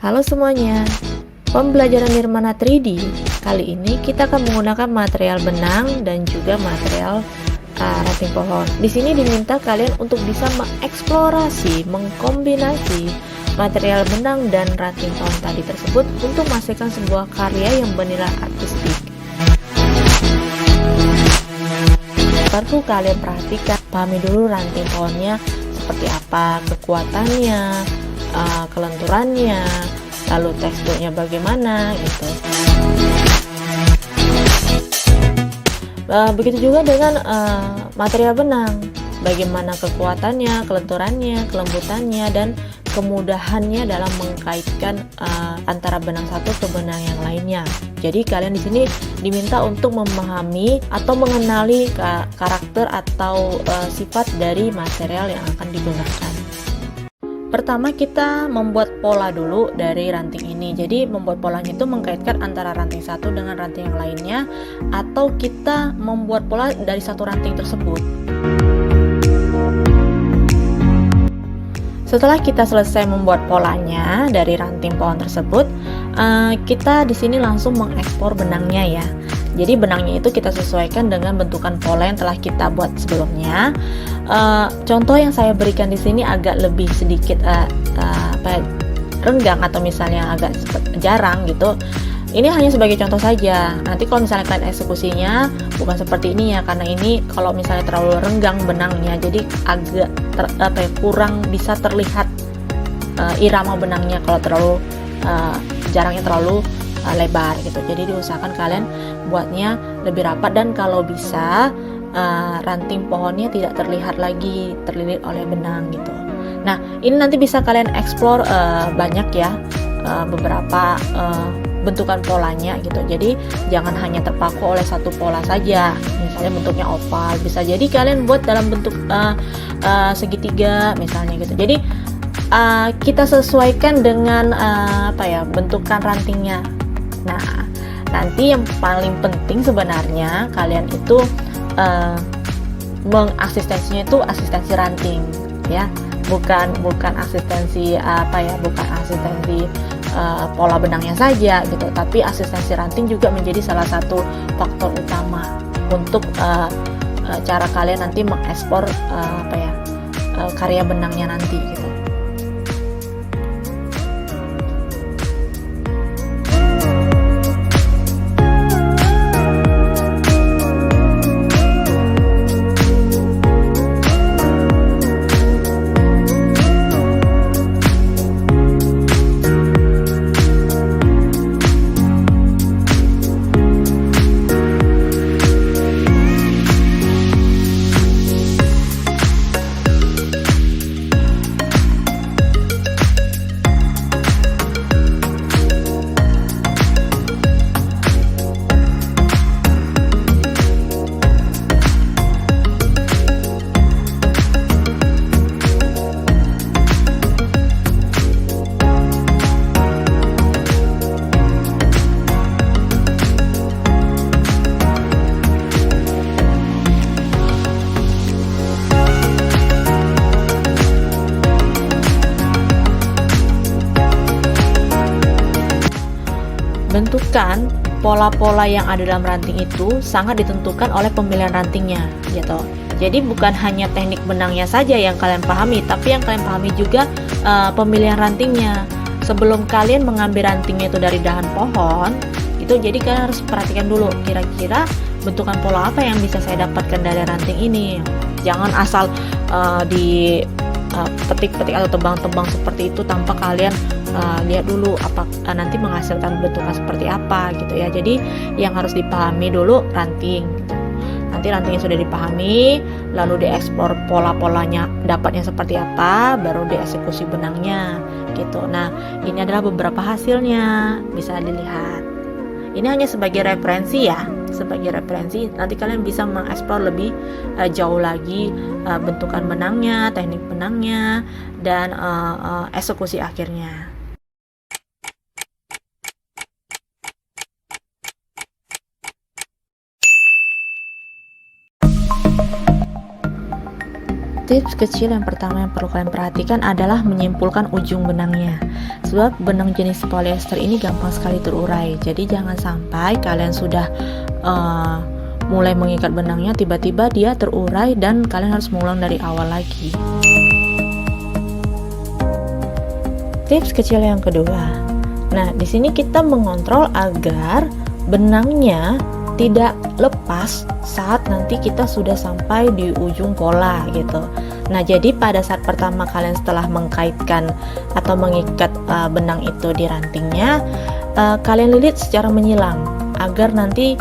Halo semuanya, pembelajaran Nirmana 3D kali ini kita akan menggunakan material benang dan juga material ranting pohon. Di sini diminta kalian untuk bisa mengeksplorasi, mengkombinasi material benang dan ranting pohon tadi tersebut untuk menghasilkan sebuah karya yang bernilai artistik. Perlu kalian perhatikan, pahami dulu ranting pohonnya seperti apa, kekuatannya, kelenturannya, lalu teksturnya bagaimana gitu. Begitu juga dengan material benang, bagaimana kekuatannya, kelenturannya, kelembutannya, dan kemudahannya dalam mengkaitkan antara benang satu ke benang yang lainnya. Jadi kalian di sini diminta untuk memahami atau mengenali karakter atau sifat dari material yang akan digunakan. Pertama kita membuat pola dulu dari ranting ini. Jadi membuat polanya itu mengkaitkan antara ranting satu dengan ranting yang lainnya, atau kita membuat pola dari satu ranting tersebut. Setelah kita selesai membuat polanya dari ranting pohon tersebut, kita di sini langsung mengekspor benangnya ya. Jadi benangnya itu kita sesuaikan dengan bentukan pola yang telah kita buat sebelumnya. Contoh yang saya berikan di sini agak lebih sedikit renggang atau misalnya agak jarang gitu. Ini hanya sebagai contoh saja. Nanti kalau misalnya kalian eksekusinya bukan seperti ini ya, karena ini kalau misalnya terlalu renggang benangnya, jadi agak kurang bisa terlihat irama benangnya kalau terlalu jarangnya terlalu lebar gitu. Jadi diusahakan kalian buatnya lebih rapat, dan kalau bisa ranting pohonnya tidak terlihat lagi terlilit oleh benang gitu. Nah, ini nanti bisa kalian explore banyak ya, beberapa bentukan polanya gitu. Jadi jangan hanya terpaku oleh satu pola saja. Misalnya bentuknya oval, bisa jadi kalian buat dalam bentuk segitiga misalnya gitu. Jadi kita sesuaikan dengan bentukan rantingnya. Nah, nanti yang paling penting sebenarnya kalian itu mengasistensinya itu asistensi ranting ya, bukan asistensi bukan asistensi pola benangnya saja gitu, tapi asistensi ranting juga menjadi salah satu faktor utama untuk cara kalian nanti mengekspor karya benangnya nanti gitu. Bentukan pola-pola yang ada dalam ranting itu sangat ditentukan oleh pemilihan rantingnya gitu. Jadi bukan hanya teknik benangnya saja yang kalian pahami, tapi yang kalian pahami juga pemilihan rantingnya. Sebelum kalian mengambil rantingnya itu dari dahan pohon itu, jadi kalian harus perhatikan dulu kira-kira bentukan pola apa yang bisa saya dapatkan dari ranting ini. Jangan asal petik-petik atau tebang-tebang seperti itu tanpa kalian lihat dulu apa nanti menghasilkan bentukan seperti apa gitu ya. Jadi yang harus dipahami dulu ranting gitu. Nanti rantingnya sudah dipahami, lalu dieksplor pola-polanya dapatnya seperti apa, baru dieksekusi benangnya gitu. Nah, ini adalah beberapa hasilnya, bisa dilihat. Ini hanya sebagai referensi ya, sebagai referensi. Nanti kalian bisa mengeksplor lebih jauh lagi bentukan benangnya, teknik benangnya, dan eksekusi akhirnya. Tips kecil yang pertama yang perlu kalian perhatikan adalah menyimpulkan ujung benangnya. Sebab benang jenis polyester ini gampang sekali terurai. Jadi jangan sampai kalian sudah mulai mengikat benangnya, tiba-tiba dia terurai dan kalian harus mengulang dari awal lagi. Tips kecil yang kedua. Nah, di sini kita mengontrol agar benangnya tidak lepas saat nanti kita sudah sampai di ujung pola gitu. Nah, jadi pada saat pertama kalian setelah mengkaitkan atau mengikat benang itu di rantingnya, kalian lilit secara menyilang agar nanti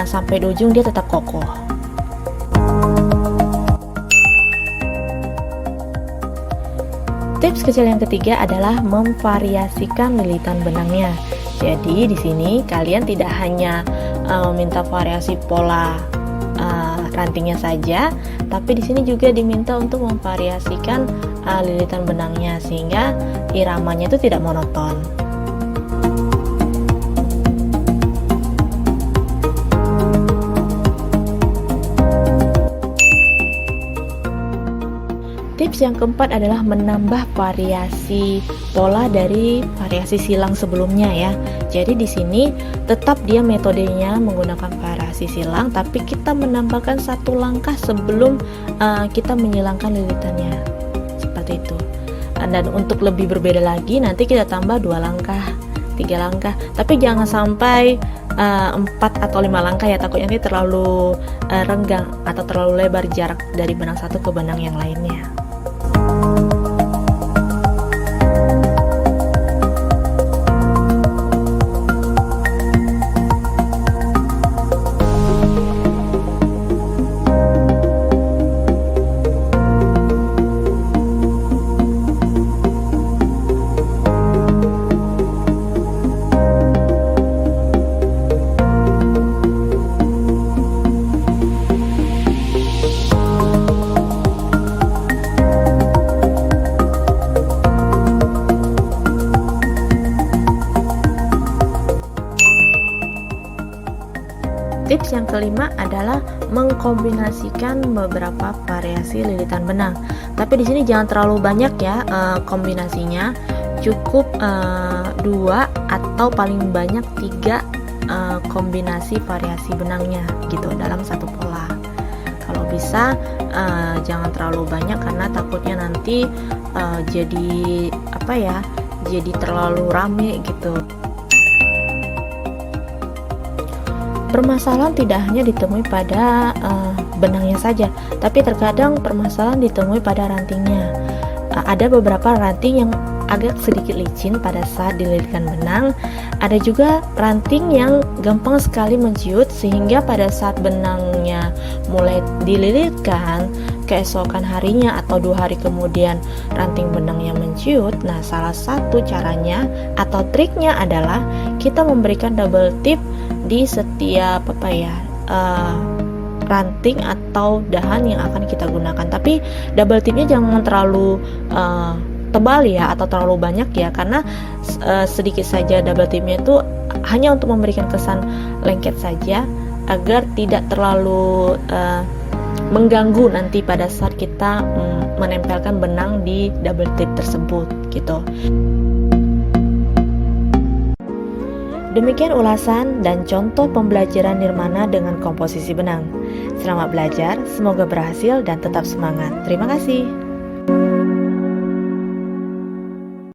sampai di ujung dia tetap kokoh. Tips kecil yang ketiga adalah memvariasikan lilitan benangnya. Jadi di sini kalian tidak hanya meminta variasi pola rantingnya saja, tapi di sini juga diminta untuk memvariasikan lilitan benangnya sehingga iramanya itu tidak monoton. Tips yang keempat adalah menambah variasi pola dari variasi silang sebelumnya ya. Jadi di sini tetap dia metodenya menggunakan variasi silang, tapi kita menambahkan satu langkah sebelum kita menyilangkan lilitannya. Seperti itu. Dan untuk lebih berbeda lagi nanti kita tambah 2 langkah, 3 langkah. Tapi jangan sampai 4 atau 5 langkah ya, takutnya nanti terlalu renggang atau terlalu lebar jarak dari benang satu ke benang yang lainnya. Tips yang kelima adalah mengkombinasikan beberapa variasi lilitan benang. Tapi di sini jangan terlalu banyak ya kombinasinya. Cukup 2 atau paling banyak 3 kombinasi variasi benangnya gitu dalam satu pola. Kalau bisa jangan terlalu banyak karena takutnya nanti jadi jadi terlalu rame gitu. Permasalahan tidak hanya ditemui pada benangnya saja, tapi terkadang permasalahan ditemui pada rantingnya. Ada beberapa ranting yang agak sedikit licin pada saat dililitkan benang. Ada juga ranting yang gampang sekali menciut sehingga pada saat benangnya mulai dililitkan, keesokan harinya atau 2 hari kemudian ranting benangnya menciut. Nah, salah satu caranya atau triknya adalah kita memberikan double tip di setiap ranting atau dahan yang akan kita gunakan. Tapi double tipnya jangan terlalu tebal ya atau terlalu banyak ya, karena sedikit saja double tipnya itu hanya untuk memberikan kesan lengket saja agar tidak terlalu mengganggu nanti pada saat kita menempelkan benang di double tip tersebut gitu. Demikian ulasan dan contoh pembelajaran Nirmana dengan komposisi benang. Selamat belajar, semoga berhasil dan tetap semangat. Terima kasih.